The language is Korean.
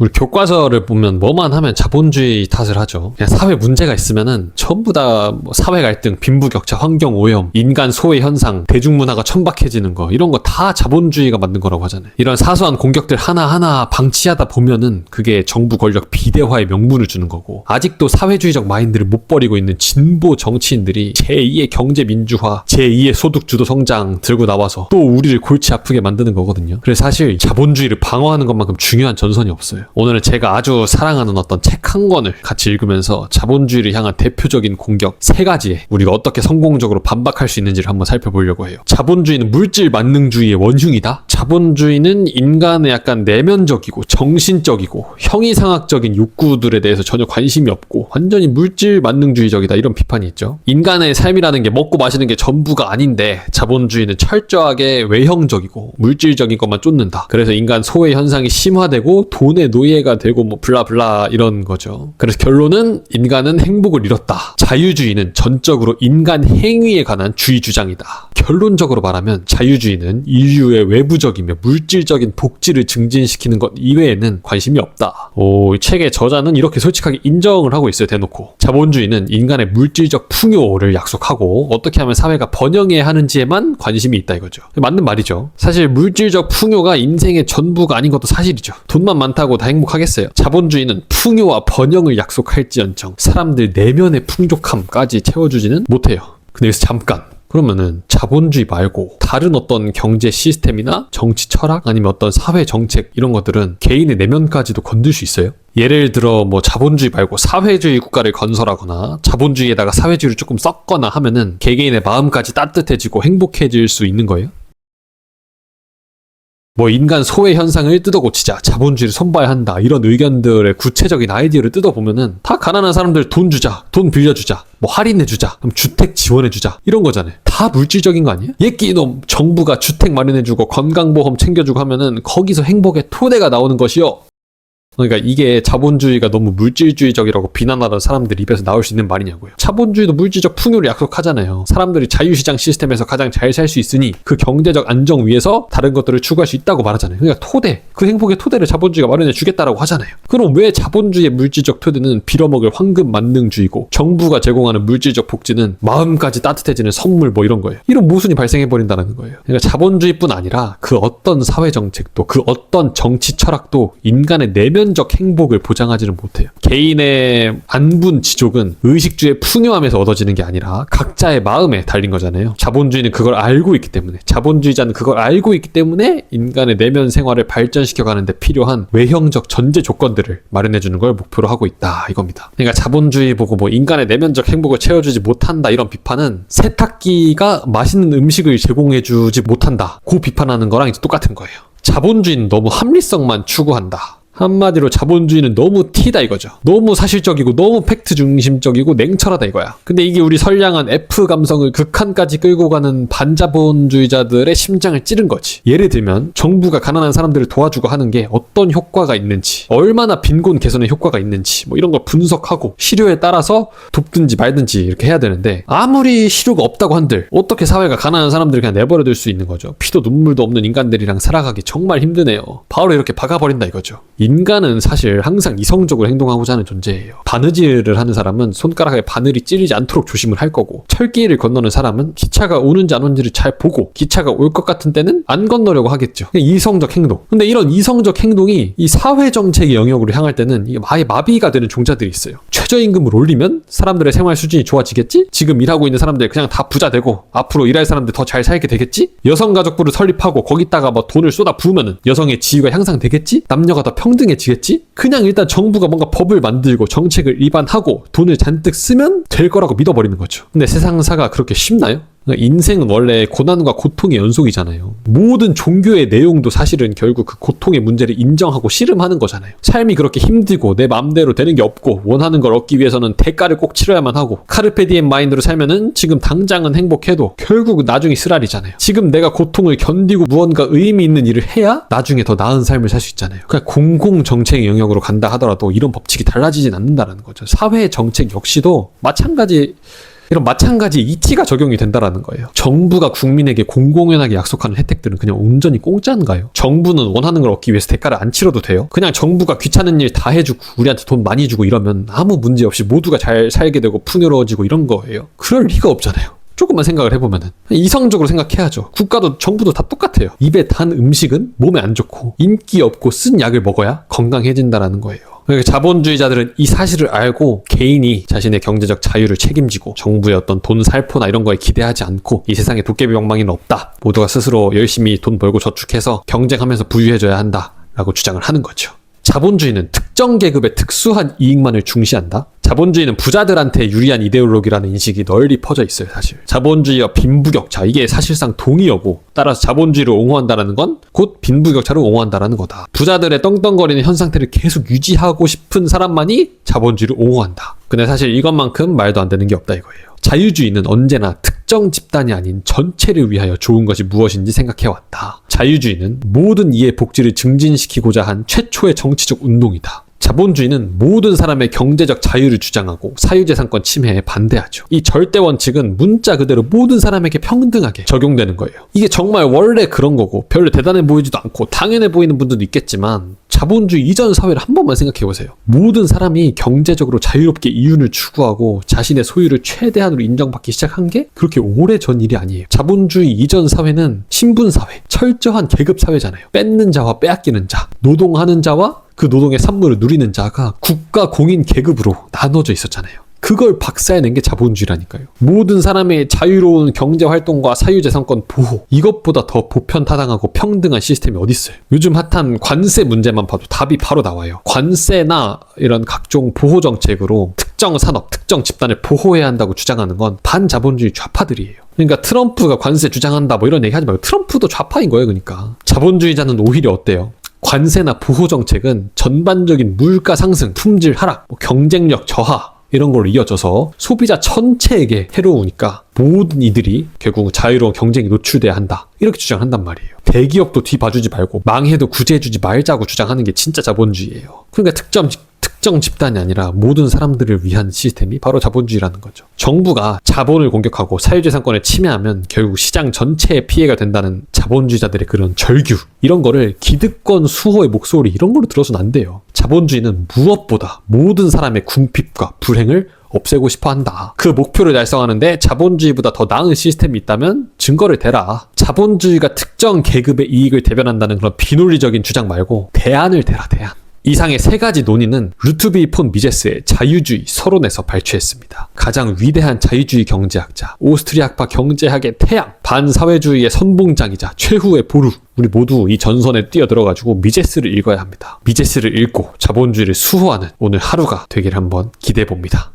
우리 교과서를 보면 뭐만 하면 자본주의 탓을 하죠. 그냥 사회 문제가 있으면은 전부 다 뭐 사회 갈등, 빈부격차, 환경 오염, 인간 소외 현상, 대중문화가 천박해지는 거 이런 거 다 자본주의가 만든 거라고 하잖아요. 이런 사소한 공격들 하나하나 방치하다 보면은 그게 정부 권력 비대화의 명분을 주는 거고, 아직도 사회주의적 마인드를 못 버리고 있는 진보 정치인들이 제2의 경제 민주화, 제2의 소득 주도 성장 들고 나와서 또 우리를 골치 아프게 만드는 거거든요. 그래서 사실 자본주의를 방어하는 것만큼 중요한 전선이 없어요. 오늘은 제가 아주 사랑하는 어떤 책 한 권을 같이 읽으면서 자본주의를 향한 대표적인 공격 3가지에 우리가 어떻게 성공적으로 반박할 수 있는지를 한번 살펴보려고 해요. 자본주의는 물질 만능주의의 원흉이다. 자본주의는 인간의 약간 내면적이고 정신적이고 형이상학적인 욕구들에 대해서 전혀 관심이 없고 완전히 물질 만능주의적이다, 이런 비판이 있죠. 인간의 삶이라는 게 먹고 마시는 게 전부가 아닌데 자본주의는 철저하게 외형적이고 물질적인 것만 쫓는다. 그래서 인간 소외 현상이 심화되고 돈의 노예가 되고 뭐 블라블라 이런 거죠. 그래서 결론은 인간은 행복을 잃었다. 자유주의는 전적으로 인간 행위에 관한 주의 주장이다. 결론적으로 말하면 자유주의는 인류의 외부적이며 물질적인 복지를 증진시키는 것 이외에는 관심이 없다. 이 책의 저자는 이렇게 솔직하게 인정을 하고 있어요, 대놓고. 자본주의는 인간의 물질적 풍요를 약속하고 어떻게 하면 사회가 번영해야 하는지에만 관심이 있다 이거죠. 맞는 말이죠. 사실 물질적 풍요가 인생의 전부가 아닌 것도 사실이죠. 돈만 많다고 다 행복하겠어요. 자본주의는 풍요와 번영을 약속할지언정 사람들 내면의 풍족함까지 채워주지는 못해요. 근데 여기서 잠깐, 그러면은 자본주의 말고 다른 어떤 경제 시스템이나 정치 철학 아니면 어떤 사회 정책 이런 것들은 개인의 내면까지도 건들 수 있어요? 예를 들어 뭐 자본주의 말고 사회주의 국가를 건설하거나 자본주의에다가 사회주의를 조금 섞거나 하면은 개개인의 마음까지 따뜻해지고 행복해질 수 있는 거예요? 뭐 인간 소외 현상을 뜯어고치자, 자본주의를 손봐야 한다, 이런 의견들의 구체적인 아이디어를 뜯어보면은 다 가난한 사람들 돈 주자, 돈 빌려주자, 뭐 할인해주자, 그럼 주택 지원해주자, 이런 거잖아요. 다 물질적인 거 아니에요? 예끼놈 정부가 주택 마련해주고 건강보험 챙겨주고 하면은 거기서 행복의 토대가 나오는 것이요. 그러니까 이게 자본주의가 너무 물질주의적이라고 비난하던 사람들 입에서 나올 수 있는 말이냐고요. 자본주의도 물질적 풍요를 약속하잖아요. 사람들이 자유시장 시스템에서 가장 잘 살 수 있으니 그 경제적 안정 위에서 다른 것들을 추구할 수 있다고 말하잖아요. 그러니까 토대, 그 행복의 토대를 자본주의가 마련해 주겠다라고 하잖아요. 그럼 왜 자본주의의 물질적 토대는 빌어먹을 황금 만능주의고 정부가 제공하는 물질적 복지는 마음까지 따뜻해지는 선물 뭐 이런 거예요. 이런 모순이 발생해버린다는 거예요. 그러니까 자본주의뿐 아니라 그 어떤 사회정책도 그 어떤 정치 철학도 인간의 내면적 행복을 보장하지는 못해요. 개인의 안분 지족은 의식주의 풍요함에서 얻어지는 게 아니라 각자의 마음에 달린 거잖아요. 자본주의는 그걸 알고 있기 때문에, 자본주의자는 그걸 알고 있기 때문에 인간의 내면 생활을 발전시켜가는 데 필요한 외형적 전제 조건들을 마련해주는 걸 목표로 하고 있다 이겁니다. 그러니까 자본주의 보고 뭐 인간의 내면적 행복을 채워주지 못한다 이런 비판은 세탁기가 맛있는 음식을 제공해주지 못한다, 그 비판하는 거랑 이제 똑같은 거예요. 자본주의는 너무 합리성만 추구한다. 한마디로 자본주의는 너무 T다 이거죠. 너무 사실적이고 너무 팩트 중심적이고 냉철하다 이거야. 근데 이게 우리 선량한 F 감성을 극한까지 끌고 가는 반자본주의자들의 심장을 찌른 거지. 예를 들면 정부가 가난한 사람들을 도와주고 하는 게 어떤 효과가 있는지, 얼마나 빈곤 개선에 효과가 있는지 뭐 이런 걸 분석하고 실효에 따라서 돕든지 말든지 이렇게 해야 되는데, 아무리 실효가 없다고 한들 어떻게 사회가 가난한 사람들을 그냥 내버려둘 수 있는 거죠. 피도 눈물도 없는 인간들이랑 살아가기 정말 힘드네요. 바로 이렇게 박아버린다 이거죠. 인간은 사실 항상 이성적으로 행동하고자 하는 존재예요. 바느질을 하는 사람은 손가락에 바늘이 찌르지 않도록 조심을 할 거고, 철길을 건너는 사람은 기차가 오는지 안 오는지를 잘 보고 기차가 올 것 같은 때는 안 건너려고 하겠죠. 이성적 행동. 근데 이런 이성적 행동이 이 사회정책의 영역으로 향할 때는 이게 아예 마비가 되는 종자들이 있어요. 최저임금을 올리면 사람들의 생활 수준이 좋아지겠지? 지금 일하고 있는 사람들 그냥 다 부자 되고 앞으로 일할 사람들 더 잘 살게 되겠지? 여성가족부를 설립하고 거기다가 뭐 돈을 쏟아 부으면은 여성의 지위가 향상되겠지? 남녀가 더 평등해지겠지? 그냥 일단 정부가 뭔가 법을 만들고 정책을 입안하고 돈을 잔뜩 쓰면 될 거라고 믿어버리는 거죠. 근데 세상사가 그렇게 쉽나요? 인생은 원래 고난과 고통의 연속이잖아요. 모든 종교의 내용도 사실은 결국 그 고통의 문제를 인정하고 씨름하는 거잖아요. 삶이 그렇게 힘들고 내 마음대로 되는 게 없고 원하는 걸 얻기 위해서는 대가를 꼭 치러야만 하고, 카르페 디엠 마인드로 살면은 지금 당장은 행복해도 결국 나중에 쓰라리잖아요. 지금 내가 고통을 견디고 무언가 의미 있는 일을 해야 나중에 더 나은 삶을 살 수 있잖아요. 그러니까 공공정책의 영역으로 간다 하더라도 이런 법칙이 달라지진 않는다는 거죠. 사회 정책 역시도 마찬가지 이런 마찬가지 이치가 적용이 된다라는 거예요. 정부가 국민에게 공공연하게 약속하는 혜택들은 그냥 온전히 공짜인가요? 정부는 원하는 걸 얻기 위해서 대가를 안 치러도 돼요? 그냥 정부가 귀찮은 일 다 해주고 우리한테 돈 많이 주고 이러면 아무 문제 없이 모두가 잘 살게 되고 풍요로워지고 이런 거예요? 그럴 리가 없잖아요. 조금만 생각을 해보면은 이성적으로 생각해야죠. 국가도 정부도 다 똑같아요. 입에 단 음식은 몸에 안 좋고 인기 없고 쓴 약을 먹어야 건강해진다라는 거예요. 그러니까 자본주의자들은 이 사실을 알고 개인이 자신의 경제적 자유를 책임지고 정부의 어떤 돈 살포나 이런 거에 기대하지 않고 이 세상에 도깨비 방망이는 없다. 모두가 스스로 열심히 돈 벌고 저축해서 경쟁하면서 부유해져야 한다라고 주장을 하는 거죠. 자본주의는 특정 계급의 특수한 이익만을 중시한다? 자본주의는 부자들한테 유리한 이데올로기라는 인식이 널리 퍼져 있어요, 사실. 자본주의와 빈부격차, 이게 사실상 동의어고, 따라서 자본주의를 옹호한다는 건 곧 빈부격차를 옹호한다는 거다. 부자들의 떵떵거리는 현 상태를 계속 유지하고 싶은 사람만이 자본주의를 옹호한다. 근데 사실 이것만큼 말도 안 되는 게 없다 이거예요. 자유주의는 언제나 특정 집단이 아닌 전체를 위하여 좋은 것이 무엇인지 생각해왔다. 자유주의는 모든 이의 복지를 증진시키고자 한 최초의 정치적 운동이다. 자본주의는 모든 사람의 경제적 자유를 주장하고 사유재산권 침해에 반대하죠. 이 절대 원칙은 문자 그대로 모든 사람에게 평등하게 적용되는 거예요. 이게 정말 원래 그런 거고 별로 대단해 보이지도 않고 당연해 보이는 분들도 있겠지만 자본주의 이전 사회를 한 번만 생각해 보세요. 모든 사람이 경제적으로 자유롭게 이윤을 추구하고 자신의 소유를 최대한으로 인정받기 시작한 게 그렇게 오래전 일이 아니에요. 자본주의 이전 사회는 신분사회, 철저한 계급사회잖아요. 뺏는 자와 빼앗기는 자, 노동하는 자와 그 노동의 산물을 누리는 자가 국가 공인 계급으로 나눠져 있었잖아요. 그걸 박살낸 게 자본주의라니까요. 모든 사람의 자유로운 경제활동과 사유재산권 보호, 이것보다 더 보편타당하고 평등한 시스템이 어딨어요. 요즘 핫한 관세 문제만 봐도 답이 바로 나와요. 관세나 이런 각종 보호정책으로 특정 산업, 특정 집단을 보호해야 한다고 주장하는 건 반자본주의 좌파들이에요. 그러니까 트럼프가 관세 주장한다 뭐 이런 얘기 하지 말고 트럼프도 좌파인 거예요. 그러니까 자본주의자는 오히려 어때요? 관세나 보호정책은 전반적인 물가 상승, 품질 하락, 경쟁력 저하 이런 걸로 이어져서 소비자 전체에게 해로우니까 모든 이들이 결국 자유로운 경쟁에 노출돼야 한다. 이렇게 주장한단 말이에요. 대기업도 뒤봐주지 말고 망해도 구제해주지 말자고 주장하는 게 진짜 자본주의예요. 그러니까 특정 집단이 아니라 모든 사람들을 위한 시스템이 바로 자본주의라는 거죠. 정부가 자본을 공격하고 사유재산권을 침해하면 결국 시장 전체에 피해가 된다는 자본주의자들의 그런 절규, 이런 거를 기득권 수호의 목소리 이런 걸로 들어서는 안 돼요. 자본주의는 무엇보다 모든 사람의 궁핍과 불행을 없애고 싶어 한다. 그 목표를 달성하는데 자본주의보다 더 나은 시스템이 있다면 증거를 대라. 자본주의가 특정 계급의 이익을 대변한다는 그런 비논리적인 주장 말고 대안을 대라, 대안. 이상의 세 가지 논의는 루트비 폰 미제스의 자유주의 서론에서 발췌했습니다. 가장 위대한 자유주의 경제학자, 오스트리아파 경제학의 태양, 반사회주의의 선봉장이자 최후의 보루. 우리 모두 이 전선에 뛰어들어가지고 미제스를 읽어야 합니다. 미제스를 읽고 자본주의를 수호하는 오늘 하루가 되길 한번 기대해봅니다.